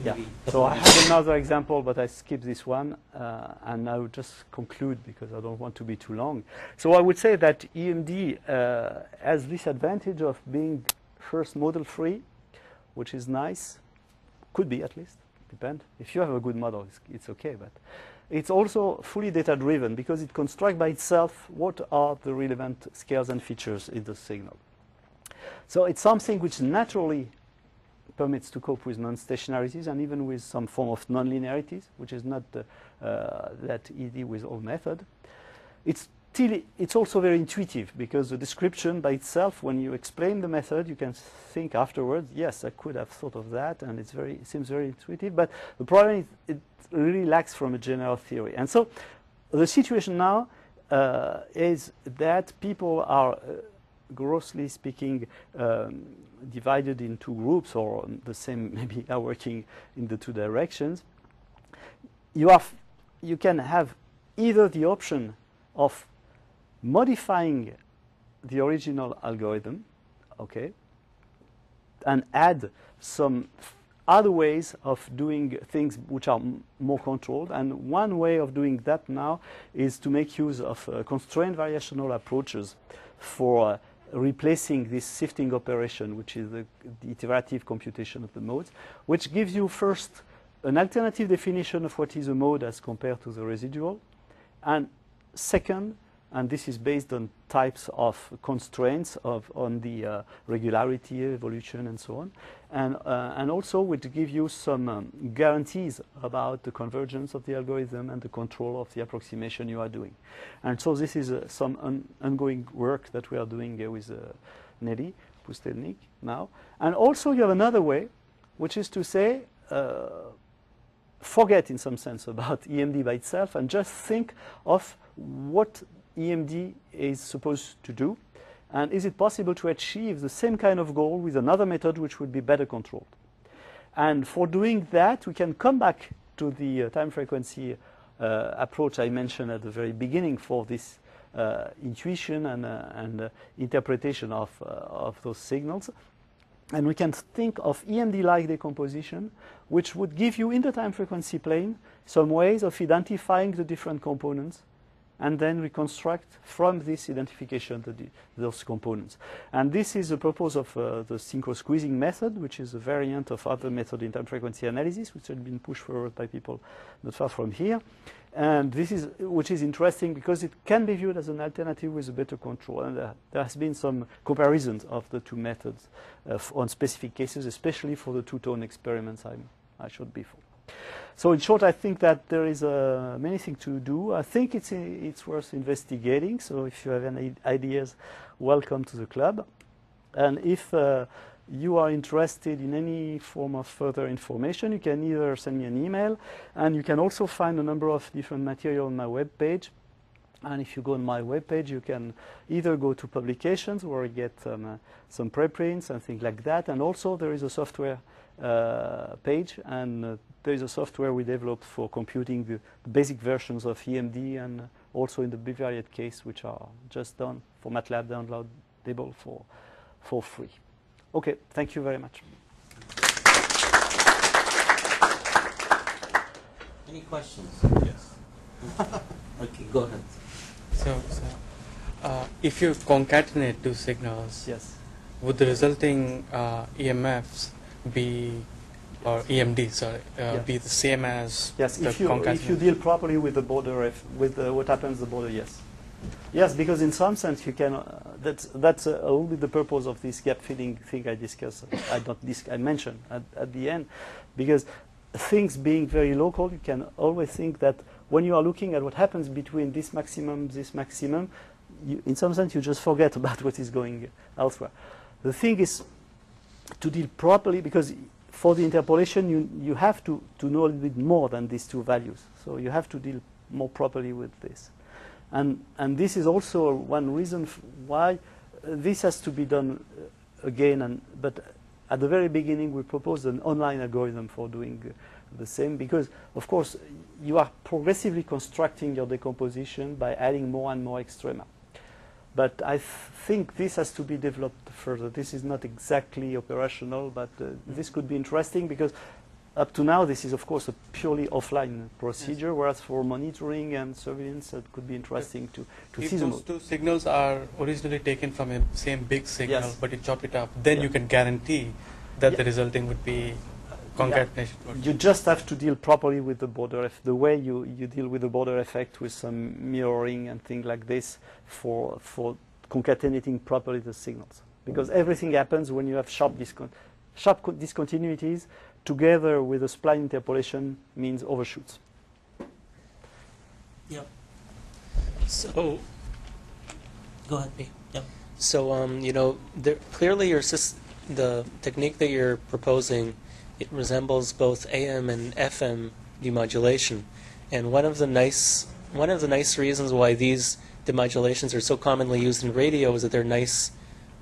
Yeah. So I have another example, but I skipped this one, and I will just conclude because I don't want to be too long. So I would say that EMD has this advantage of being first model-free, which is nice. Could be, at least. Depend. If you have a good model, it's okay. But it's also fully data-driven because it constructs by itself what are the relevant scales and features in the signal. So it's something which naturally permits to cope with non-stationarities and even with some form of non-linearities, which is not that easy with all method. It's also very intuitive because the description by itself, when you explain the method, you can think afterwards, yes, I could have thought of that, and it seems very intuitive. But the problem is it really lacks from a general theory. And so the situation now is that people are grossly speaking, divided in two groups, or the same maybe are working in the two directions. You can have either the option of modifying the original algorithm, okay, and add some other ways of doing things which are more controlled. And one way of doing that now is to make use of constrained variational approaches for replacing this sifting operation, which is the iterative computation of the modes, which gives you first an alternative definition of what is a mode as compared to the residual, and second, and this is based on types of constraints on the regularity, evolution, and so on, and also would give you some guarantees about the convergence of the algorithm and the control of the approximation you are doing. And so this is some ongoing work that we are doing with Nelly Pustelnik now. And also you have another way, which is to say, forget in some sense about EMD by itself and just think of what EMD is supposed to do, And is it possible to achieve the same kind of goal with another method which would be better controlled? And for doing that, we can come back to the time frequency approach I mentioned at the very beginning for this intuition and interpretation of those signals. And we can think of EMD-like decomposition, which would give you in the time frequency plane some ways of identifying the different components and then reconstruct from this identification those components. And this is the purpose of the synchro squeezing method, which is a variant of other method in time frequency analysis, which had been pushed forward by people not far from here. And this is, which is interesting because it can be viewed as an alternative with a better control. And there has been some comparisons of the two methods on specific cases, especially for the two-tone experiments I showed before. So in short, I think that there is many things to do. I think it's worth investigating. So if you have any ideas, welcome to the club. And if you are interested in any form of further information, you can either send me an email, and you can also find a number of different material on my webpage. And if you go on my webpage, you can either go to publications where you get some preprints and things like that. And also there is a software page, and there is a software we developed for computing the basic versions of EMD and also in the bivariate case, which are just done for Matlab, downloadable for free. Okay, thank you very much. Any questions? Yes. Okay, go ahead. So if you concatenate two signals, Yes. would the resulting EMFs be, or EMD, sorry, be the same as Yes, the if you deal properly with the border, with what happens at the border, yes. Yes, because in some sense you can. That's only the purpose of this gap filling thing I discussed. I mentioned at the end, because things being very local, you can always think that when you are looking at what happens between this maximum, in some sense you just forget about what is going elsewhere. The thing is to deal properly, because for the interpolation you have to know a little bit more than these two values. So you have to deal more properly with this. And this is also one reason why this has to be done again. But at the very beginning, we proposed an online algorithm for doing the same, because, of course, you are progressively constructing your decomposition by adding more and more extrema. But I think this has to be developed further. This is not exactly operational, but this could be interesting, because up to now, this is, of course, a purely offline procedure, yes. Whereas for monitoring and surveillance, it could be interesting to see them. If those two signals are originally taken from a same big signal, yes. But you chop it up, then you can guarantee that the resulting would be concatenation. You just have to deal properly with the border effect, the way you deal with the border effect with some mirroring and things like this for concatenating properly the signals. Because everything happens when you have sharp discontinuities, together with a spline interpolation means overshoots. Yep. So, go ahead. Yep. So, you know, clearly the technique that you're proposing, it resembles both AM and FM demodulation, and one of the nice reasons why these demodulations are so commonly used in radio is that they're nice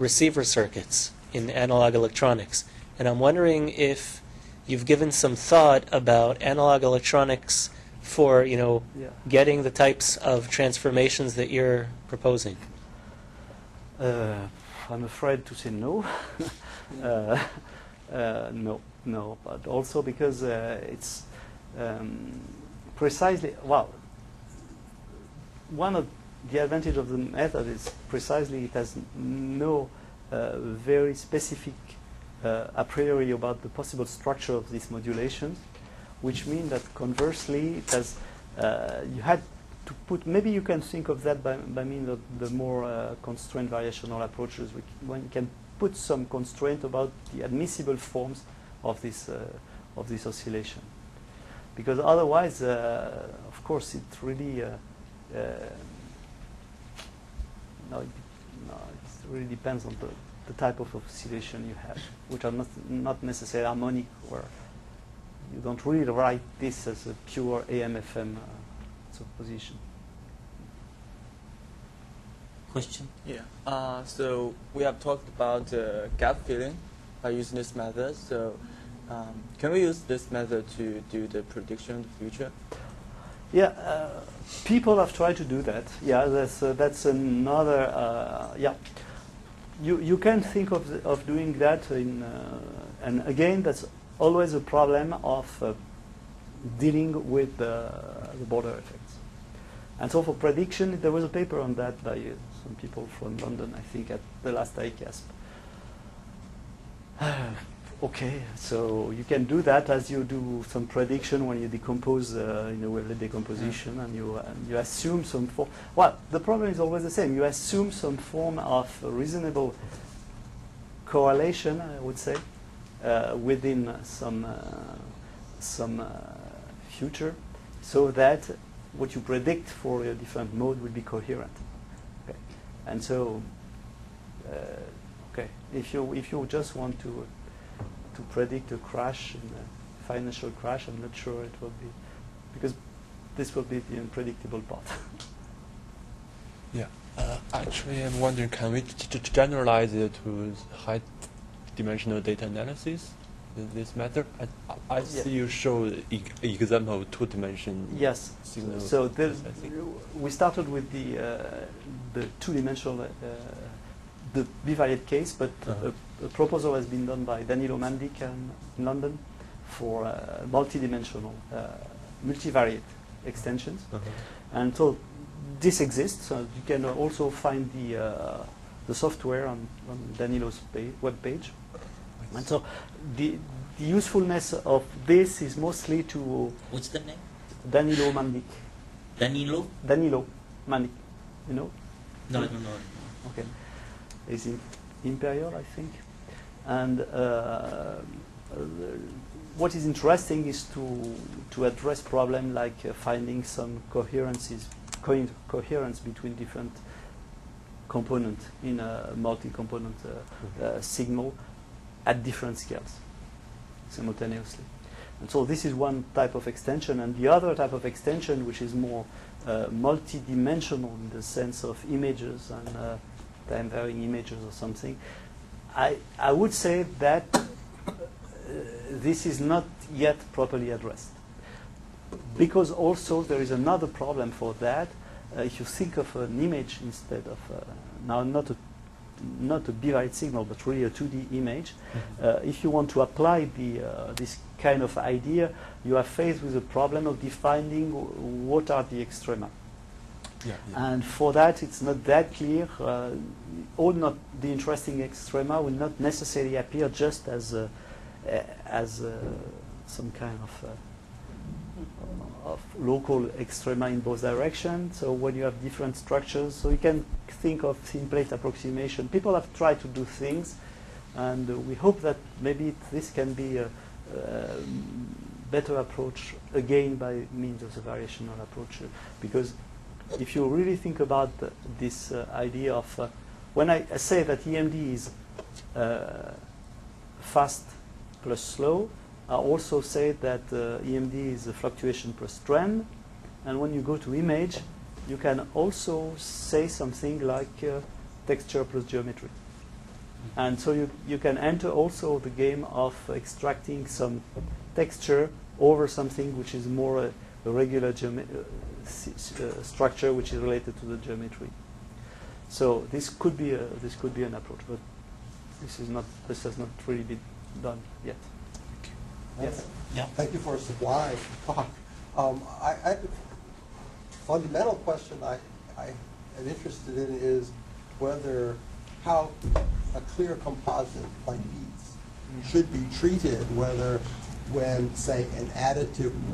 receiver circuits in analog electronics. And I'm wondering if you've given some thought about analog electronics for, you know, getting the types of transformations that you're proposing. I'm afraid to say no. No, but also because it's precisely, well, one of the advantage of the method is precisely it has no very specific a priori about the possible structure of these modulations, which means that conversely it has, you had to put, maybe you can think of that by means of the more constrained variational approaches, when you can put some constraint about the admissible forms of this oscillation. Because otherwise, of course, it really it really depends on the type of oscillation you have, which are not necessarily harmonic, where you don't really write this as a pure AM/FM superposition. Question? Yeah. So we have talked about gap filling by using this method. So can we use this method to do the prediction of the future? Yeah, people have tried to do that. Yeah, that's another. Yeah, you can think of doing that and again, that's always a problem of dealing with the border effects. And so for prediction, there was a paper on that by some people from London, I think, at the last ICASP. Okay, so you can do that as you do some prediction when you decompose in a wavelet decomposition, and you assume some form. Well, the problem is always the same. You assume some form of reasonable correlation, I would say, within some future, so that what you predict for a different mode will be coherent. Okay, and so okay, if you just want to predict a crash, in a financial crash, I'm not sure it will be, because this will be the unpredictable part. Yeah. Actually, I'm wondering, can we generalize it to high-dimensional data analysis? This matter? I see you show example of two-dimension. Yes. Signal. So we started with the two-dimensional, the bivariate case, but a proposal has been done by Danilo Mandic in London for multidimensional, multivariate extensions. And so this exists. You can also find the software on Danilo's web page. And so the usefulness of this is mostly to... What's the name? Danilo Mandic. Danilo? Danilo Mandic. You know? No, I don't know. Okay. It's in Imperial, I think. And what is interesting is to address problems like finding some coherence between different components in a multi-component signal at different scales simultaneously. And so this is one type of extension, and the other type of extension, which is more multi-dimensional in the sense of images and time varying images or something, I would say that this is not yet properly addressed. Because also there is another problem for that. If you think of an image instead of, now not a bivariate signal, but really a 2D image, if you want to apply this kind of idea, you are faced with the problem of defining what are the extrema. Yeah. And for that, it's not that clear. All not the interesting extrema will not necessarily appear just as some kind of local extrema in both directions. So when you have different structures, so you can think of thin plate approximation. People have tried to do things, and we hope that maybe this can be a better approach again by means of the variational approach, because if you really think about this idea of when I say that EMD is fast plus slow, I also say that EMD is a fluctuation per strand, and when you go to image, you can also say something like texture plus geometry. And so you can enter also the game of extracting some texture over something which is more a regular structure which is related to the geometry. So this could be an approach, but this has not really been done yet. Yes. Yeah. Thank you for a sublime talk. Fundamental question I am interested in is how a clear composite like beats should be treated, whether when, say,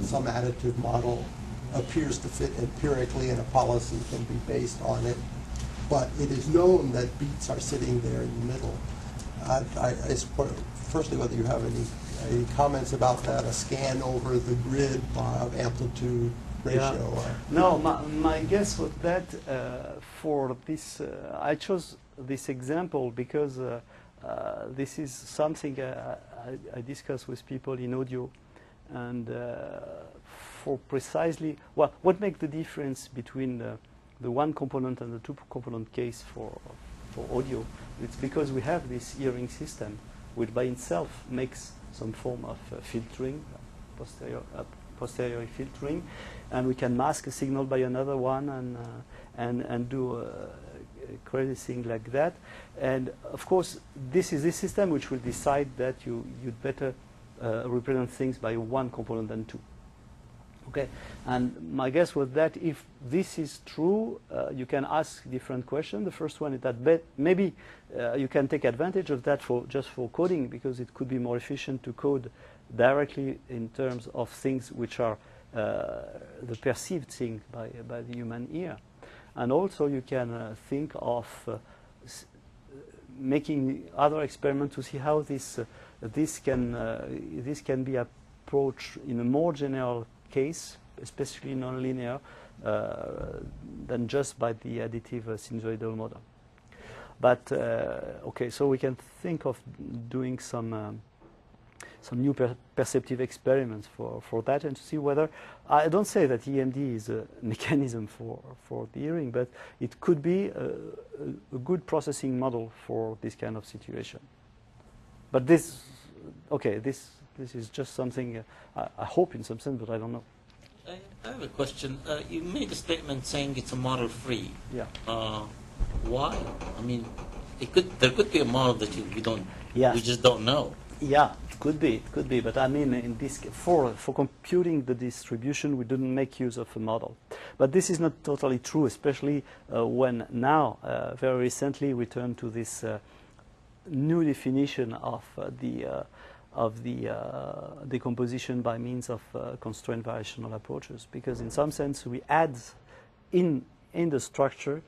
some additive model appears to fit empirically and a policy can be based on it, but it is known that beats are sitting there in the middle. Firstly, whether you have any comments about that, a scan over the grid of amplitude ratio? Yeah. No, my guess was that for this, I chose this example because this is something I discuss with people in audio, and for precisely what makes the difference between the one component and the two component case for audio. It's because we have this hearing system, which by itself makes some form of filtering, posteriori filtering, and we can mask a signal by another one and do crazy thing like that. And of course, this is this system which will decide that you'd better represent things by one component than two. Okay, and my guess was that if this is true, you can ask different questions. The first one is that maybe you can take advantage of that just for coding, because it could be more efficient to code directly in terms of things which are the perceived thing by the human ear. And also you can think of making other experiments to see how this can be approached in a more general case, especially nonlinear, than just by the additive sinusoidal model. But okay, so we can think of doing some new perceptive experiments for that, and to see whether, I don't say that EMD is a mechanism for the hearing, but it could be a good processing model for this kind of situation. But this, okay, this is just something I hope in some sense, but I don't know. I have a question. You made a statement saying it's a model free. Yeah. Why? I mean, there could be a model that we just don't know. Yeah, it could be, but I mean, in this for computing the distribution, we didn't make use of a model. But this is not totally true, especially when now, very recently, we turn to this new definition of the decomposition by means of constraint variational approaches, because in some sense we add in the structure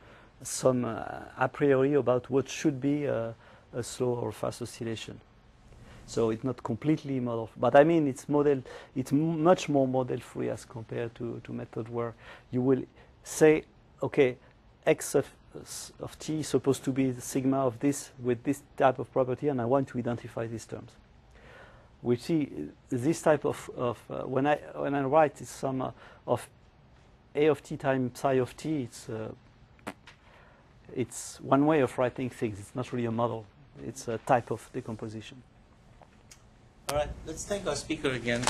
some a priori about what should be a slow or fast oscillation. So it's not completely model, but I mean it's much more model free as compared to method where you will say, okay, x of t is supposed to be the sigma of this with this type of property, and I want to identify these terms. We see this type of when I write this sum of a of t times psi of t, it's one way of writing things. It's not really a model. It's a type of decomposition. All right, let's thank our speaker again.